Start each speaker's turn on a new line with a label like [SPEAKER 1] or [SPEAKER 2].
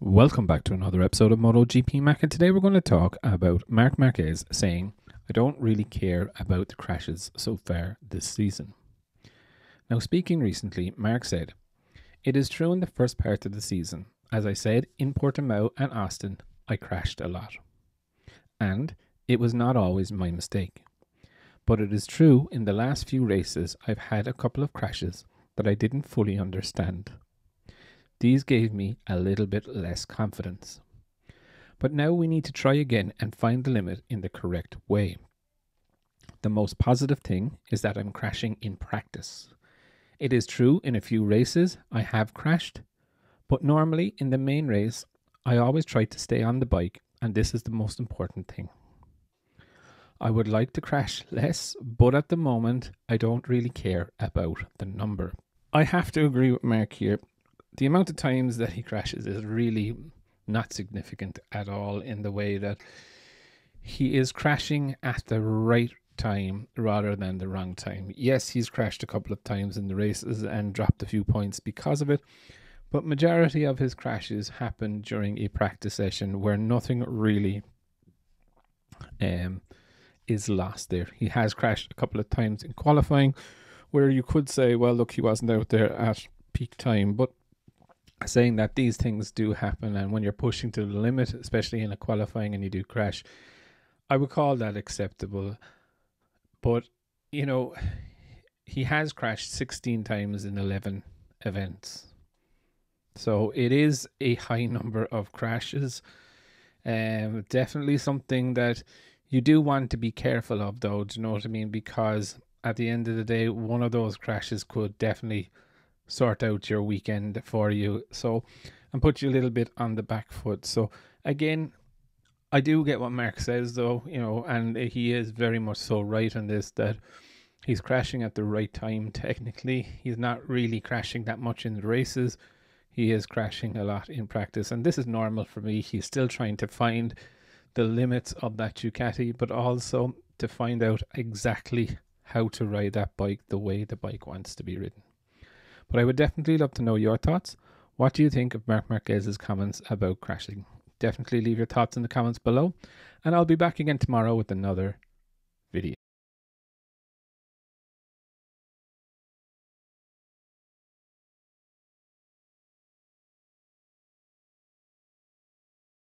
[SPEAKER 1] Welcome back to another episode of MotoGP Mac, and today we're going to talk about Marc Marquez saying, "I don't really care about the crashes so far this season." Now, speaking recently, Marc said, "It is true in the first part of the season. As I said, in Portimao and Austin, I crashed a lot. And it was not always my mistake. But it is true in the last few races, I've had a couple of crashes that I didn't fully understand. These gave me a little bit less confidence. But now we need to try again and find the limit in the correct way. The most positive thing is that I'm crashing in practice. It is true in a few races I have crashed, but normally in the main race I always try to stay on the bike, and this is the most important thing. I would like to crash less, but at the moment I don't really care about the number." I have to agree with Marc here. The amount of times that he crashes is really not significant at all, in the way that he is crashing at the right time rather than the wrong time. Yes, he's crashed a couple of times in the races and dropped a few points because of it, but majority of his crashes happen during a practice session where nothing really is lost there. He has crashed a couple of times in qualifying where you could say, well, look, he wasn't out there at peak time, but saying that these things do happen, and when you're pushing to the limit, especially in a qualifying, and you do crash, I would call that acceptable. But, you know, he has crashed 16 times in 11 events. So it is a high number of crashes. Definitely something that you do want to be careful of, though, do you know what I mean? Because at the end of the day, one of those crashes could definitely sort out your weekend for you, so, and put you a little bit on the back foot. So again, I do get what Marc says, though, you know, and he is very much so right on this, that he's crashing at the right time. Technically, he's not really crashing that much in the races. He is crashing a lot in practice, and this is normal for me. He's still trying to find the limits of that Ducati, but also to find out exactly how to ride that bike the way the bike wants to be ridden. But I would definitely love to know your thoughts. What do you think of Marc Marquez's comments about crashing? Definitely leave your thoughts in the comments below, and I'll be back again tomorrow with another video.